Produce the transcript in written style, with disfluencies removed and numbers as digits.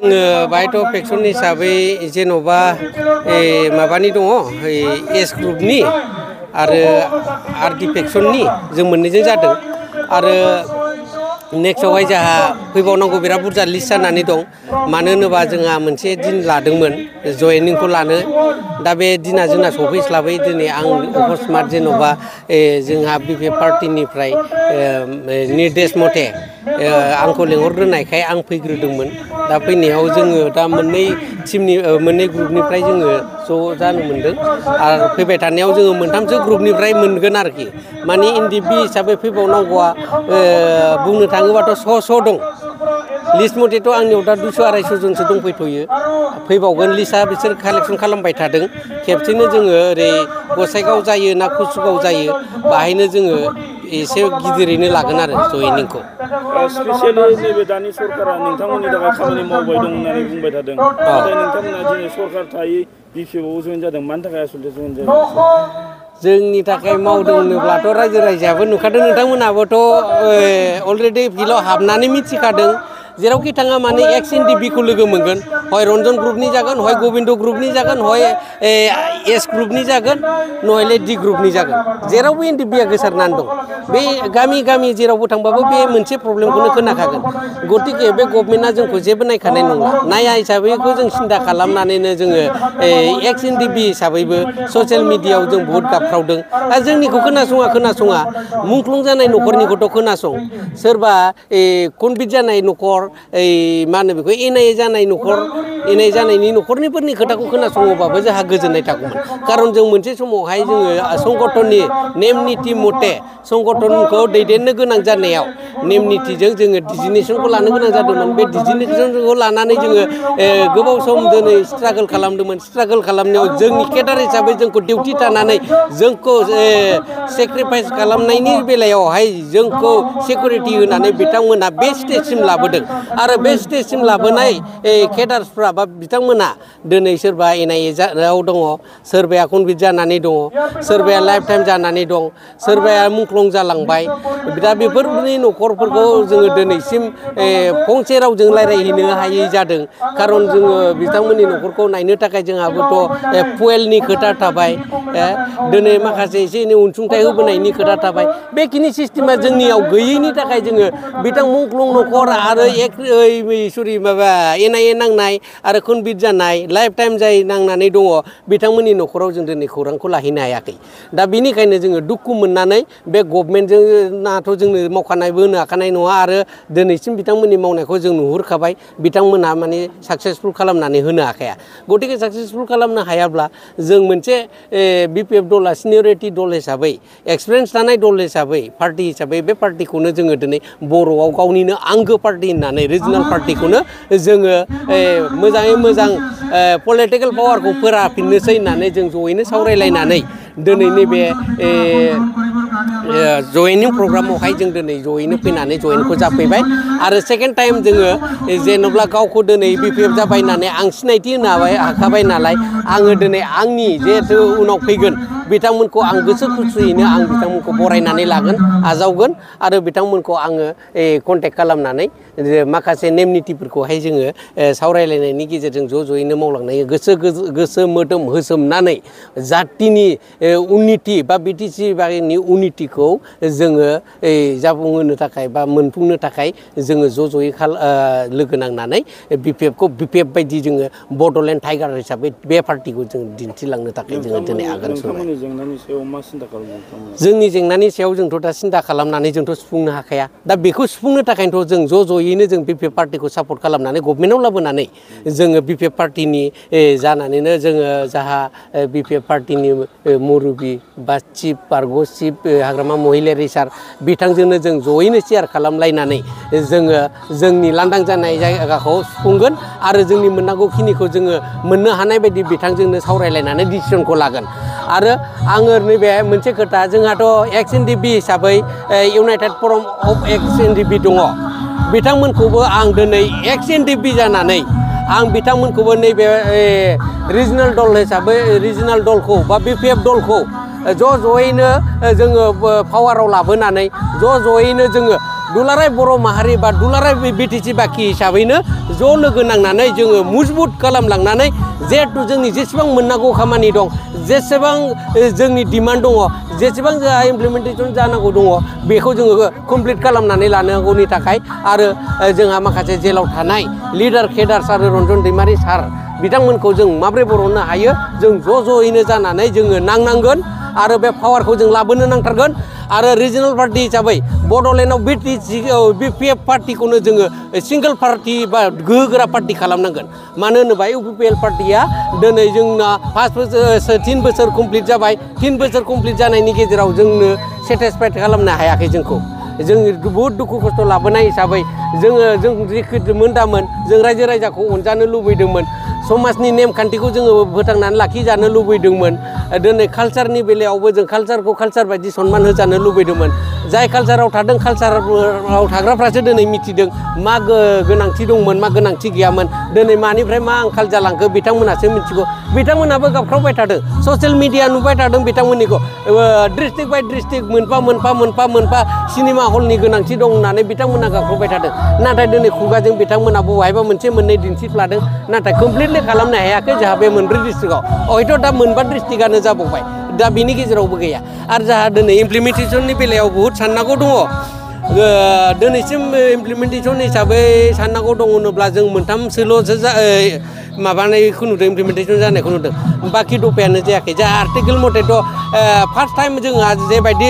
बायथ' फेक्सन हिसाबै जेन'बा माबानि दङ एस ग्रुपनि आरो आरडि फेक्सननि जों मोननैजों जादों आरो नेक्स्टआवहाय जोंहा फैबावनांगौ बिराद बुरजा लिस्ट जानानै दं मानो होनोबा जोंहा मोनसे दिन लादोंमोन जयनिंखौ लानो दा बे दिना जोंना सफैस्लाबै दिनै आं अकस्मात जेन'बा जोंहा बिपि पार्टिनिफ्राय निर्देश मथे आंखौ लेंहरग्रोनायखाय आं फैग्रोदोंमोन दा फैनायाव जोङो दा मोननै ग्रुपनिफ्राय जोङो ज' जानो मोनदों आरो फैबाय थानायाव जोङो मोनथामसो ग्रुपनिफ्राय मोनगोन आरोखि माने एनडिपि हिसाबै फैबावनांगौआ बुंनो थाङोबाथ' स' दं लिस्ट मथेथ' आंनियाव दा 200-250 जनसो दंफैथ'यो फैबावगोन लिस्टआ बिसोर कालेक्सन खालामबाय थादों खेबसेनो जोङो ओरै गसाइगाव जायो ना कुसुगाव जायो बाहायनो जोङो एसे गिदिरैनो लागोन आरो जयनिंखौ स्पेसियेलि नैबे दानि सरकारा नोंथांमोननि थाखाय खामानि मावबाय दं होननानै बुंबाय थादों नाथाय नोंथांमोना दिनै सरकार थायै बिपिएफआव जयेन जादों मानि थाखाय आसलथे जयेन जादों जोंनि थाखाय मावदों होनोब्लाथ' रायजो राजायाबो नुखादों नोंथांमोनाबोथ' अलरेडि फिल्डआव हाबनानै मिथिखादों जेरावखि थाङा माने एक्स एनडिपिखौ लोगो मोनगोन हय रन्जन ग्रुपनि जागोन हय गबिन्द ग्रुपनि जागोन हय एस ग्रुपनि जागोन नहले डि ग्रुपनि जागोन जेरावबो एनडिपिआ गोसारनानै दं बे गामि जेरावबो थांबाबो बे मोनसे प्रब्लेमखौनो खोनाखागोन गतिके बे गभर्नमेन्टआ जोंखौ जेबो नायखानाय नंला नाया हिसाबैखौ जों सिन्था खालामनानैनो जोङो एक्स एनडिपि हिसाबैबो ससियेल मिडियायाव जों बहुद गाबख्रावदों दा जोंनिखौ खोनासङा मुंख्लं जानाय न'खरनिखौथ' खोनासं सोरबा कनभिट जानाय न'खर मा होनो बेखौ एनआइए जानाय न'खर एनआइए जानायनि न'खरनिफोरनि खोथाखौ खोनासङोबाबो जोंहा गोजोननाय थागौमोन खारन जों मोनसे समावहाय जोङो संगठननि नेम निथि मथे संगठनखौ दैदेननो गोनां जानायाव नेम निथिजों जोङो डिजिगनेसनखौ लानो गोनां जादोंमोन बे डिजिगनेसनखौ लानानै जोङो गोबाव सम दिनै स्ट्रागोल खालामदोंमोन स्ट्रागोल खालामनायाव जोंनि केडार हिसाबै जोंखौ डिउटि थानानै जोंखौ सेक्रिफाइस खालामनायनि बेलायावहाय जोंखौ सिकिउरिटि होनानै बिथांमोना बे स्टेजसिम लाबोदों आरो बे स्टेजसिम लाबोनाय केडार्सफ्रा बा बिथांमोना दिनै सोरबा एनआइएआव दङ सोरबाया कनभिट जानानै दङ सोरबाया लाइफ टाइम जानानै दं सोरबाया मुंख्लं जालांबाय दा बेफोरनि न'खरफोरखौ जोङो दिनैसिम फंसे रावजों रायज्लायहैनो हायै जादों खारन जोङो बिथांमोननि न'खरखौ नायनो थाखाय जोंहाबोथ' फुवेलनि खोथा थाबाय दिनै माखासे एसे एनै अनसुंथाइ होबोनायनि खोथा थाबाय बेखिनि सिस्टेमा जोंनियाव गैयैनि थाखाय जोङो बिथां मुंख्लं न'खर आरो माबा एनआइए नांनाय आरो कनभिट जानाय लाइफ टाइम जाय नांनानै दङ बिथांमोननि न'खराव जों दिनै खौरांखौ लाहैनो हायाखै दा बेनिखायनो जोङो दुखु मोननानै बे गभर्नमेन्टजोंनाथ' जोंनो मावखानायबो होनो हाखानाय नङा आरो दिनैसिम बिथांमोननि मावनायखौ जों नुहुरखाबाय बिथांमोनहा माने साक्सेसफुल खालामनानै होनो हाखाया गतिके साक्सेसफुल खालामनो हायाब्ला जों मोनसे बिपिएफ दला सिनियरिटि दल हिसाबै एक्सपिरियेन्स थानाय दल हिसाबै पार्टि हिसाबै बे पार्टिखौनो जोङो दिनै बर'आव गावनिनो आंगो पार्टि होननानै रिजनेल पार्टिखौनो जोङो मोजाङै मोजां पलिटिकेल पावारखौ फोराफिननोसै होननानै जों जयैनो सावरायलायनानै दिनै नैबे जयेनिं प्रग्रामावहाय जों दिनै जयैनो फैनानै जयेनखौ जाफैबाय आरो सेकेन्ड टाइम जोङो जेन'ब्ला गावखौ दिनै बिपिएफ जाबाय होननानै आं सिनायथि होनो हाखाबाय नालाय आङो दिनै आंनि जिहेथु उनाव फैगोन बिथांमोनखौ आं गोसो खुसियैनो आं बिथांमोनखौ बरायनानै लागोन आजावगोन आरो बिथांमोनखौ आङो कन्टेक्ट खालामनानै माखासे नेम निथिफोरखौहाय जोङो सावरायलायनायनि गेजेरजों ज'यैनो मावलांनाय गोसो मोदोम होसोमनानै जातिनि उन्नति बा बिटिसि बारिनि उन्नतिखौ जोङो जाफुंहोनो थाखाय बा मोनफुंनो थाखाय जोङो ज'यै लोगो नांनानै बिपिएफखौ बिपिएफ बायदि जोङो बड'लेण्ड टाइगार हिसाबै बे पार्टिखौ जों दिन्थिलांनो थाखाय जोङो दिनै आगान सुरबाय जोंनि जेंनानि सायाव जोंथ' दा सिन्था खालामनानै जोंथ' सुफुंनो हाखाया दा बेखौ सुफुंनो थाखायनोथ' जों ज'यैनो जों बिपिएफ पार्टिखौ सापर्ट खालामनानै गभर्नमेन्टआव लाबोनानै जोङो बिपिएफ पार्टिनि जानानैनो जोङो जाहा बिपिएफ पार्टिनि मुरबि बा चिफ पार्ग' चिफ हाग्रामा महिलारि सार बिथांजोंनो जों ज'यैनो शेयार खालामलायनानै जोङो जोंनि लांदां जानाय जायगाखौ सुफुंगोन आरो जोंनि मोननांगौखिनिखौ जोङो मोननो हानाय बायदि बिथांजोंनो सावरायलायनानै डिसिसनखौ लागोन आरो आङो नैबे मोनसे खोथा जोंहाथ' एक्स एनडिपि हिसाबै इउनाइटेड फराम अफ एक्स एनडिपि दङ बिथांमोनखौबो आं दिनै एक्स एनडिपि जानानै आं बिथांमोनखौबो नैबे रिजनेल दल हिसाबै रिजनेल दलखौ बा बिपिएफ दलखौ ज'यैनो जोङो पावाराव लाबोनानै ज'यैनो जोङो दुलाराय बर' माहारि बा दुलाराय बिटिसि बाखि हिसाबैनो ज' लोगो नांनानै जोङो मजबुत खालामलांनानै जिहेथु जोंनि जेसेबां मोननांगौ खामानि दं जेसेबां जोंनि डिमान्ड दङ जेसेबां जोंहा इमप्लिमेन्टेसन जानांगौ दङ बेखौ जोङो कमप्लिट खालामनानै लानांगौनि थाखाय आरो जोंहा माखासे जेलाव थानाय लिडार केडार्स आरो रन्जन दैमारि सार बिथांमोनखौ जों माबोरै बरननो हायो जों ज' ज'यैनो जानानै जोङो नांनांगोन आरो बे पावारखौ जों लाबोनो नांथारगोन आरो रिजनेल पार्टि हिसाबै बड'लेण्डआव BPF पार्टिखौनो जोङो सिंगोल पार्टि बा गोहोगोरा पार्टि खालामनांगोन मानो होनोबा UPPL पार्टिया दिनै जोंना 5 बोसोर 3 बोसोर कमप्लिट जाबाय 3 बोसोर कमप्लिट जानायनि गेजेराव जोंनो सेटिसफाइड खालामनो हायाखै जोंखौ जों बहुद दुखु खस्थ' लाबोनाय हिसाबै जों जिखिमोन दामोन जों रायजो राजाखौ अनजानो लुबैदोंमोन समाजनि नेमखान्थिखौ जोङो फोथांनानै लाखिजानो लुबैदोंमोन दिनै कालचारनि बेलायावबो जों कालचारखौ कालचार बायदि सनमान होजानो लुबैदोंमोन जाय कालचाराव थादों कालचाराव थाग्राफ्रासो दिनै मिथिदों मा गोनांथि दंमोन मा गोनांथि गैयामोन दिनै मानिफ्राय मा आंखाल जालांखो बिथांमोनासो मिथिगौ बिथांमोनाबो गाबख्रावबाय थादों ससियेल मिडिया नुबाय थादों बिथांमोननिखौ डिस्ट्रिक्ट बाय डिस्ट्रिक्ट मोनफा सिनेमा हलनि गोनांथि दं होननानै बिथांमोना गाबख्रावबाय थादों नाथाय दिनै खुगाजों बिथांमोना बहायबा मोनसे मोननै दिन्थिफ्लादों नाथाय कमप्लिटलि खालामनो हायाखै जोंहा बे 4 डिस्ट्रिक्टआव हयथ' दा 5 डिस्ट्रिक्टआनो जाबावबाय दा बिनि गेजेरावबो गैया आरो जोंहा दिनै इमप्लिमेन्टेसननि बेलायाव बहुद साननांगौ दङ दिनैसिम इमप्लिमेन्टेसन हिसाबै साननांगौ दङ होनोब्ला जों 3सोल'सो माबानायखौ नुदों इमप्लिमेन्टेसन जानायखौ नुदों बाखि दफायानो जायाखै जोंहा आर्टिकेल मथेथ' फार्स्ट टाइम जोंहा जेबायदि